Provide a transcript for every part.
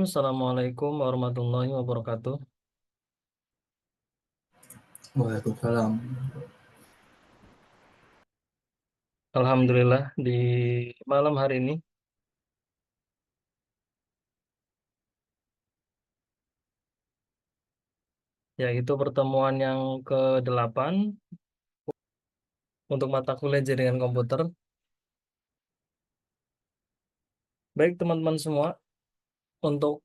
Assalamualaikum warahmatullahi wabarakatuh. Waalaikumsalam. Alhamdulillah di malam hari ini, yaitu pertemuan yang ke-8 untuk mata kuliah jaringan komputer. Baik teman-teman semua, untuk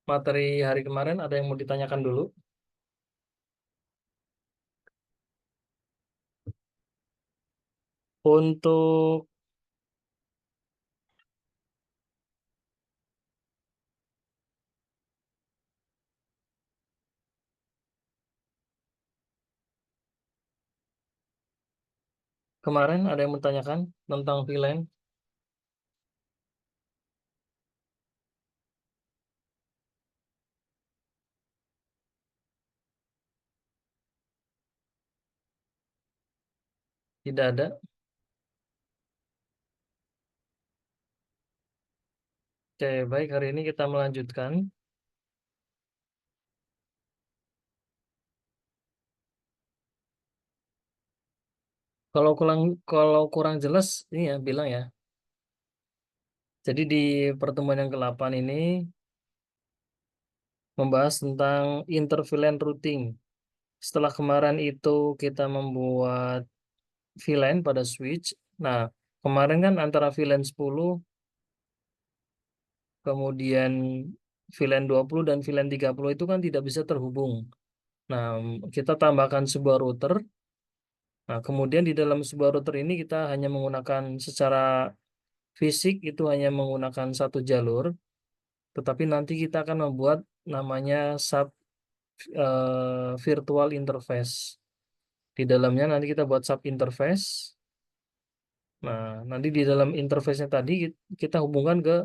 materi hari kemarin ada yang mau ditanyakan dulu? Untuk kemarin ada yang menanyakan tentang VLAN? Tidak ada. Oke, baik hari ini kita melanjutkan. Kalau kurang jelas, ini ya bilang ya. Jadi di pertemuan yang ke-8 ini membahas tentang interVLAN routing. Setelah kemarin itu kita membuat VLAN pada switch. Nah, kemarin kan antara VLAN 10, kemudian VLAN 20 dan VLAN 30 itu kan tidak bisa terhubung. Nah, kita tambahkan sebuah router. Nah, kemudian di dalam sebuah router ini kita hanya menggunakan secara fisik itu hanya menggunakan satu jalur, tetapi nanti kita akan membuat namanya virtual interface. Di dalamnya nanti kita buat sub interface. Nah, nanti di dalam interface-nya tadi kita hubungkan ke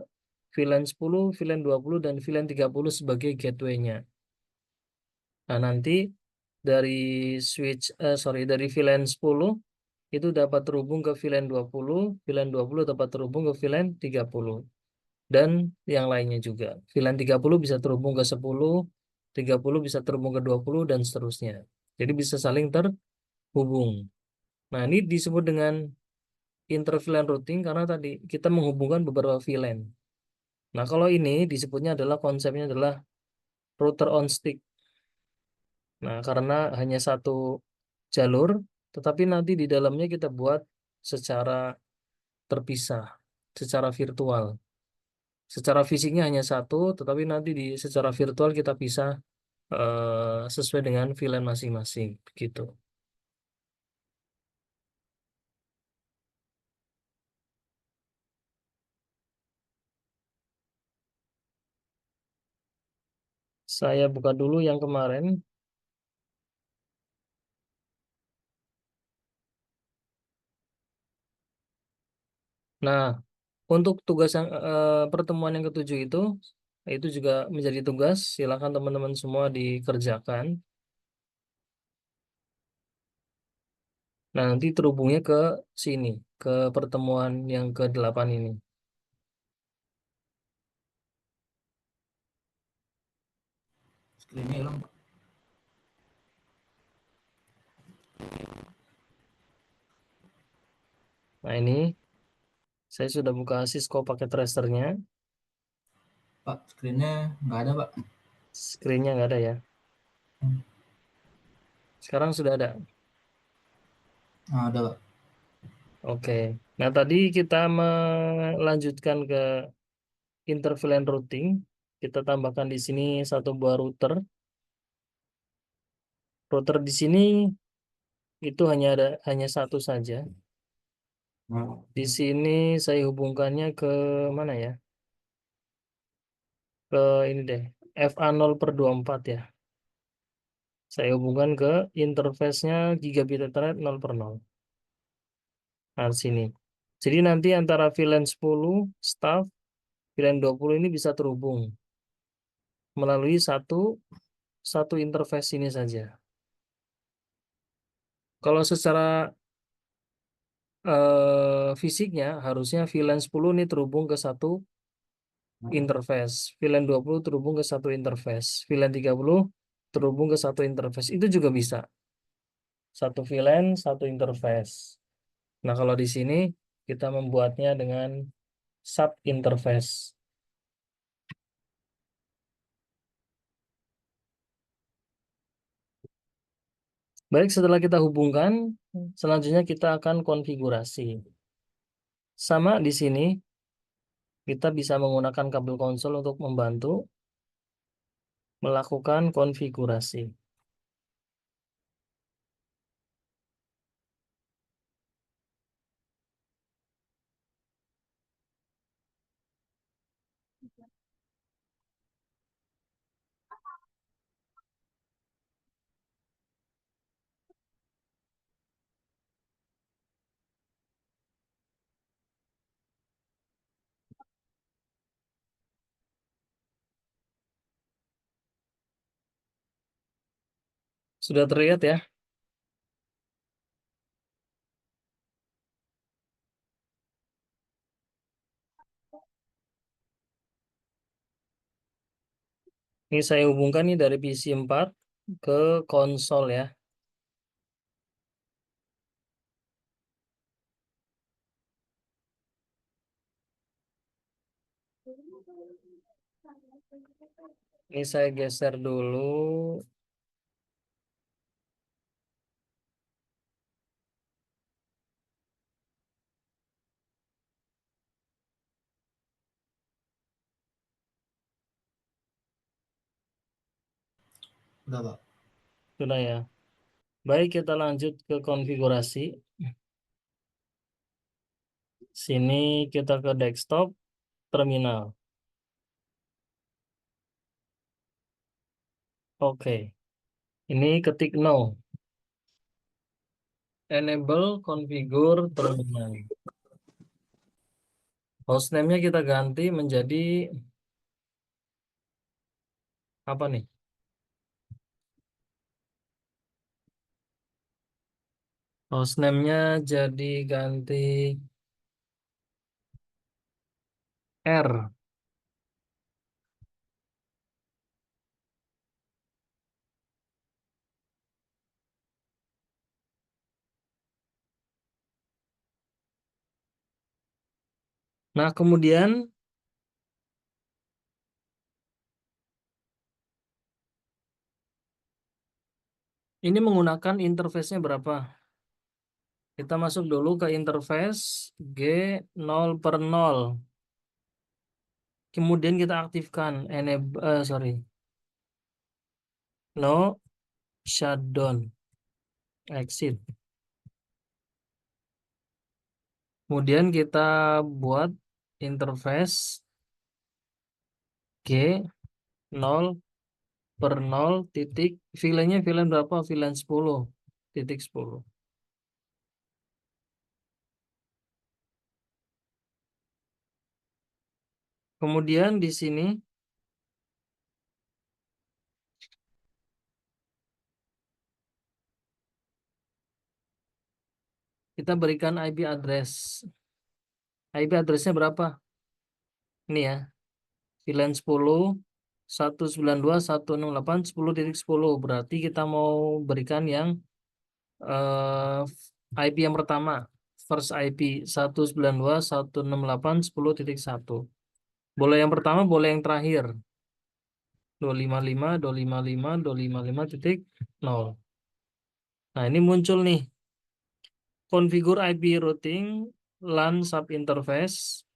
VLAN 10, VLAN 20, dan VLAN 30 sebagai gateway-nya. Nah, nanti dari dari VLAN 10 itu dapat terhubung ke VLAN 20 dapat terhubung ke VLAN 30, dan yang lainnya juga. VLAN 30 bisa terhubung ke 10, 30 bisa terhubung ke 20, dan seterusnya. Jadi bisa saling terhubung. Nah, ini disebut dengan inter-VLAN routing karena tadi kita menghubungkan beberapa VLAN. Nah, kalau ini disebutnya adalah konsepnya adalah router on stick. Nah, karena hanya satu jalur, tetapi nanti di dalamnya kita buat secara terpisah, secara virtual. Secara fisiknya hanya satu, tetapi nanti secara virtual kita pisah sesuai dengan VLAN masing-masing, begitu. Saya buka dulu yang kemarin. Nah, untuk tugas yang pertemuan yang ketujuh itu juga menjadi tugas. Silakan teman-teman semua dikerjakan. Nah, nanti terhubungnya ke sini, ke pertemuan yang ke-8 ini. Screennya hilang, Pak. Nah, ini saya sudah buka Cisco paket tracernya. Pak, screennya nggak ada, Pak. Screen-nya nggak ada ya. Sekarang sudah ada. Nah, ada, Pak. Oke. Nah, tadi kita melanjutkan ke interVLAN routing. Kita tambahkan di sini satu buah router. Router di sini itu hanya satu saja. Di sini saya hubungkannya ke mana ya? Ke ini deh, FA0/24 ya. Saya hubungkan ke interface-nya gigabit Ethernet 0/0. Nah, sini. Jadi nanti antara VLAN 10, staff, VLAN 20 ini bisa terhubung melalui satu satu interface ini saja. Kalau secara fisiknya harusnya VLAN 10 ini terhubung ke satu interface. VLAN 20 terhubung ke satu interface. VLAN 30 terhubung ke satu interface. Itu juga bisa. Satu VLAN, satu interface. Nah, kalau di sini kita membuatnya dengan sub interface. Baik, setelah kita hubungkan, selanjutnya kita akan konfigurasi. Sama di sini, kita bisa menggunakan kabel konsol untuk membantu melakukan konfigurasi. Sudah terlihat ya? Ini saya hubungkan nih dari PC 4 ke konsol ya. Ini saya geser dulu. Udah, Pak. Sudah ya. Baik, kita lanjut ke konfigurasi. Sini kita ke desktop terminal. Oke. Ini ketik no. Enable configure terminal. Hostname-nya kita ganti menjadi apa nih? Hostname-nya jadi ganti R. Nah, kemudian ini menggunakan interface-nya berapa? Kita masuk dulu ke interface G 0/0. Kemudian kita aktifkan enable, sorry, no shutdown, exit. Kemudian kita buat interface G 0/0 titik, VLAN-nya VLAN berapa? VLAN 10.10. Kemudian di sini kita berikan IP address. IP address-nya berapa? Ini ya, VLAN 10.192.168.10.10. Berarti kita mau berikan yang IP yang pertama, first IP 192.168.10.1. Boleh yang pertama, boleh yang terakhir. 255, 255, 255.0. Nah, ini muncul nih. Configure IP routing LAN subinterface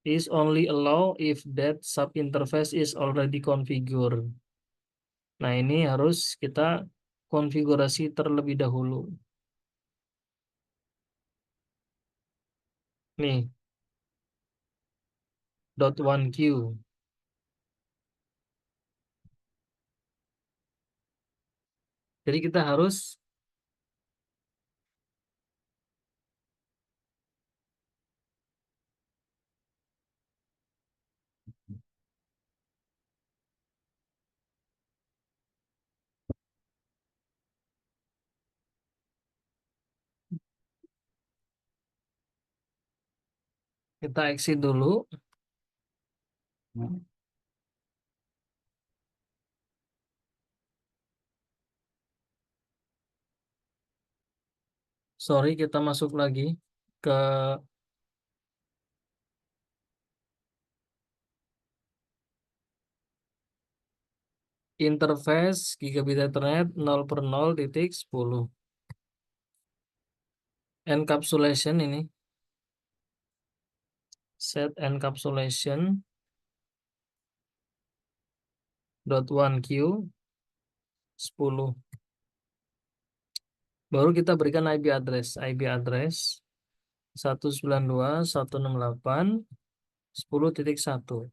is only allow if that subinterface is already configured. Nah, ini harus kita konfigurasi terlebih dahulu. Nih, .1Q. Jadi kita exit dulu. Sorry, kita masuk lagi ke interface gigabit Ethernet 0/0.10. Encapsulation ini, set encapsulation dot one q 10. Baru kita berikan IP address. IP address 192.168.10.1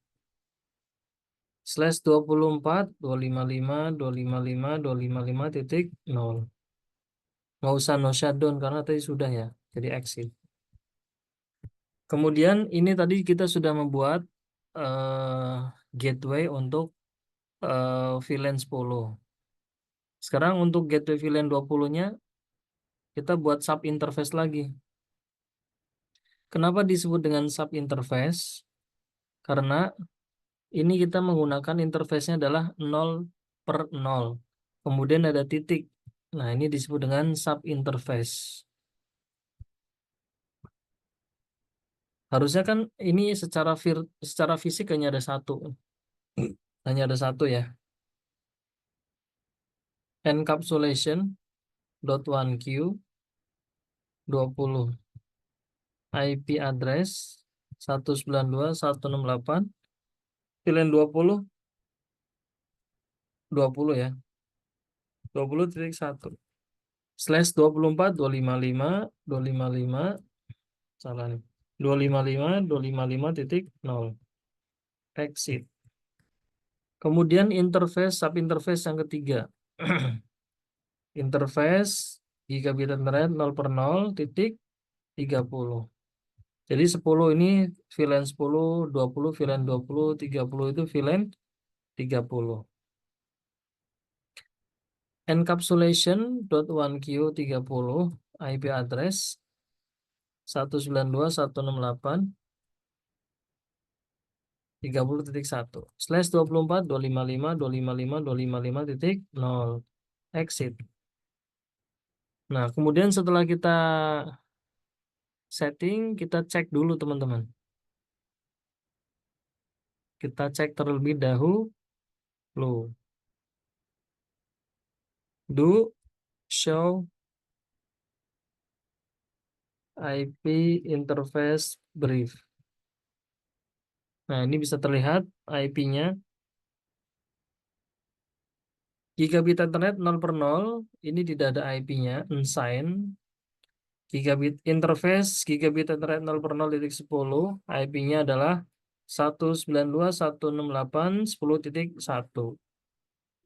slash 24.255.255.255.0. Nggak usah no shutdown karena tadi sudah ya. Jadi exit. Kemudian ini tadi kita sudah membuat gateway untuk VLAN 10. Sekarang untuk gateway VLAN 20-nya kita buat sub interface lagi. Kenapa disebut dengan sub interface? Karena ini kita menggunakan interface-nya adalah 0/0. Kemudian ada titik. Nah, ini disebut dengan sub interface. Harusnya kan ini secara fisik hanya ada satu. Hanya ada satu ya. Encapsulation dot one q 20 IP address 192.168 VLAN 20 ya. 20.1 slash 24.255.255 salah nih. 255.255.0 exit. Kemudian interface sub interface yang ketiga. Interface gigabit Ethernet 0/0.30. Jadi 10 ini VLAN 10, 20 VLAN 20, 30 itu VLAN 30. Encapsulation.1q30 IP address 192.168.30.1 slash 24.255.255.255.0 exit. Nah, kemudian setelah kita setting, kita cek dulu teman-teman. Kita cek terlebih dahulu. Do show IP interface brief. Nah, ini bisa terlihat IP-nya. Gigabit Ethernet 0/0, ini tidak ada IP-nya, unsigned. Gigabit interface, gigabit Ethernet 0/0.10, IP-nya adalah 192.168.10.1.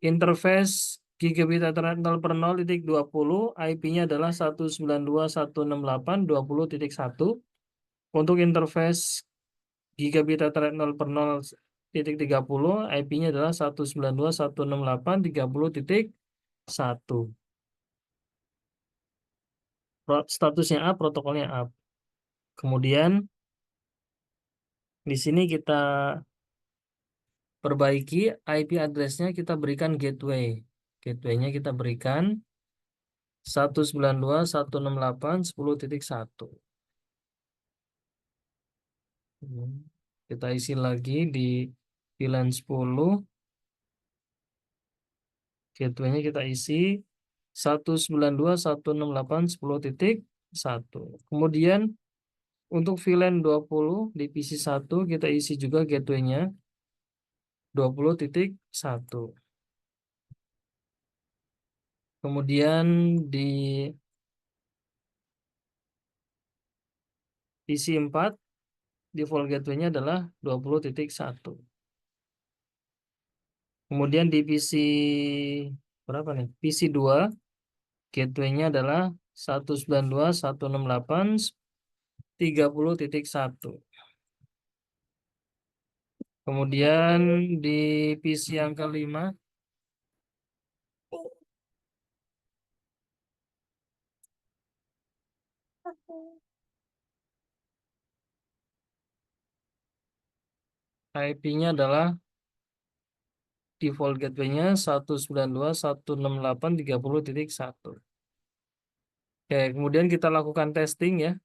Interface gigabit Ethernet 0/0.20, IP-nya adalah 192.168.20.1. Untuk interface gigabit Ethernet 0/0.30, IP-nya adalah 192.168.30.1. Statusnya up, protokolnya up. Kemudian di sini kita perbaiki IP address-nya, kita berikan gateway. Gateway-nya kita berikan 192.168.10.1. Kita isi lagi di VLAN 10. Gateway-nya kita isi 192.168.10.1. Kemudian untuk VLAN 20 di PC1 kita isi juga gateway-nya 20.1. Kemudian di PC4 default gateway-nya adalah 20.1. Kemudian di PC berapa nih? PC2 gateway-nya adalah 192.168.30.1. Kemudian di PC yang kelima IP-nya adalah default gateway-nya 192.168.30.1. Oke, kemudian kita lakukan testing ya.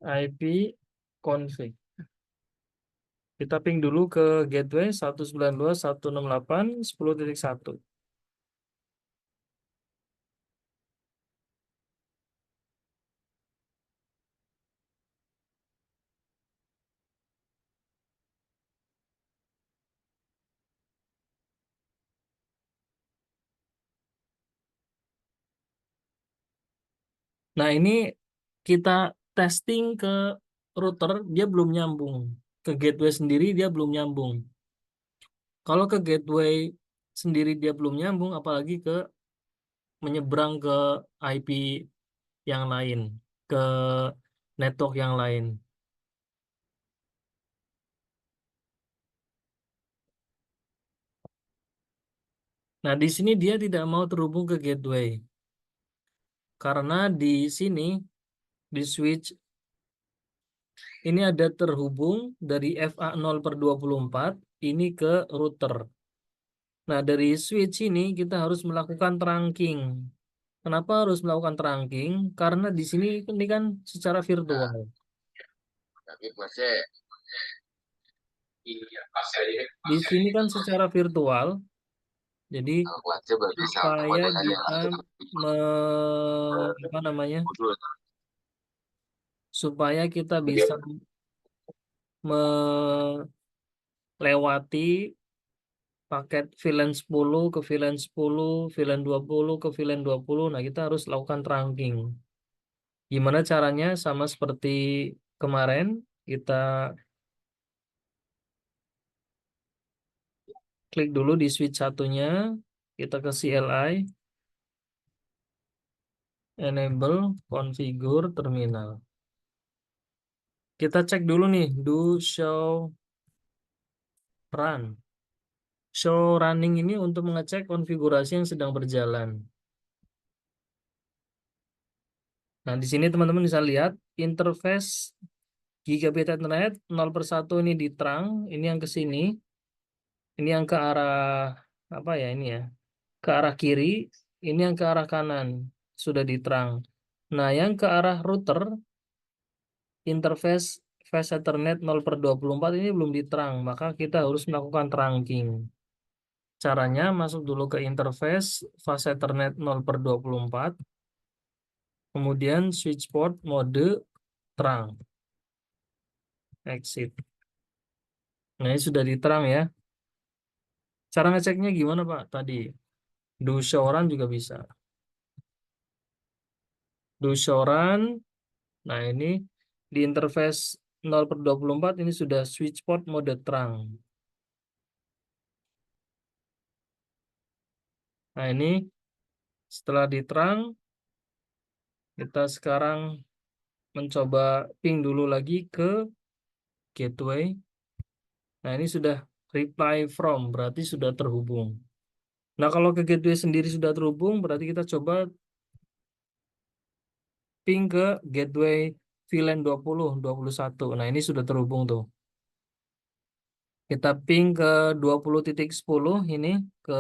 IP config. Kita ping dulu ke gateway 192.168.10.1. Nah, ini kita testing ke router, dia belum nyambung. Ke gateway sendiri dia belum nyambung. Kalau ke gateway sendiri dia belum nyambung, apalagi ke menyeberang ke IP yang lain, ke network yang lain. Nah, di sini dia tidak mau terhubung ke gateway. Karena di sini, di switch, ini ada terhubung dari FA0/24, ini ke router. Nah, dari switch ini kita harus melakukan trunking. Kenapa harus melakukan trunking? Karena di sini ini kan secara virtual. Tapi masih iya pas aja Di sini kan secara virtual, jadi wajib bisa supaya kode aja kita me, apa namanya? dulu Supaya kita bisa melewati paket VLAN 10 ke VLAN 10, VLAN 20 ke VLAN 20. Nah, kita harus lakukan trunking. Gimana caranya? Sama seperti kemarin, kita klik dulu di switch satunya, kita ke CLI, enable, configure terminal. Kita cek dulu nih, do show run. Show running ini untuk mengecek konfigurasi yang sedang berjalan. Nah, di sini teman-teman bisa lihat interface gigabit Ethernet 0/1 ini di terang, ini yang ke sini, ini yang ke arah apa ya ini ya, ke arah kiri, ini yang ke arah kanan sudah diterang. Nah, yang ke arah router interface fast Ethernet 0/24 ini belum diterang, maka kita harus melakukan trunking. Caranya masuk dulu ke interface fast Ethernet 0/24, kemudian switch port mode terang, exit. Nah, ini sudah diterang ya. Cara ngeceknya gimana Pak? Tadi do show run juga bisa. Do show run. Nah, ini di interface 0/24 ini sudah switch port mode terang. Nah, ini setelah diterang, kita sekarang mencoba ping dulu lagi ke gateway. Nah, ini sudah reply from, berarti sudah terhubung. Nah, kalau ke gateway sendiri sudah terhubung, berarti kita coba ping ke gateway VLAN 20, 21. Nah, ini sudah terhubung tuh. Kita ping ke 20.10 ini ke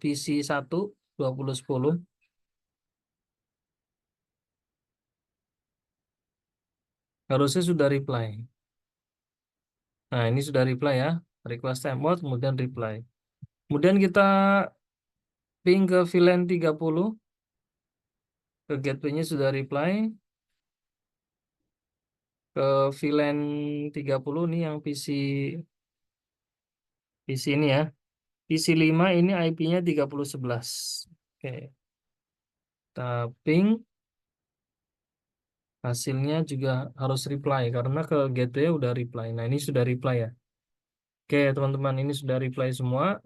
PC 1 2010. Harusnya sudah reply. Nah, ini sudah reply ya. Request timeout, kemudian reply. Kemudian kita ping ke VLAN 30. Ke gateway-nya sudah reply. Ke VLAN 30 nih yang PC ini ya. PC 5 ini IP-nya 3011. Oke. Kita ping. Hasilnya juga harus reply karena ke gateway udah reply. Nah, ini sudah reply ya. Oke, teman-teman, ini sudah reply semua.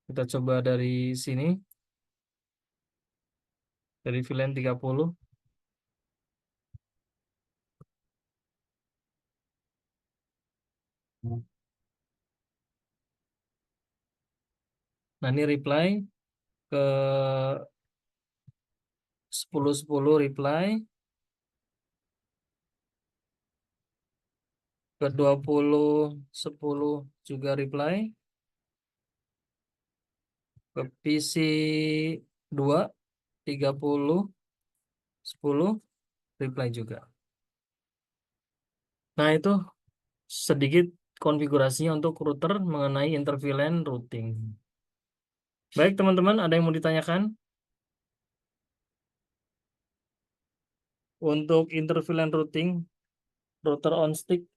Kita coba dari sini, dari VLAN 30. Nah, ini reply ke 10.10 reply. Ke 20 10 juga reply. Ke PC 2 30 10 reply juga. Nah, itu sedikit konfigurasinya untuk router mengenai interVLAN routing. Baik, teman-teman, ada yang mau ditanyakan? Untuk interVLAN routing, router on stick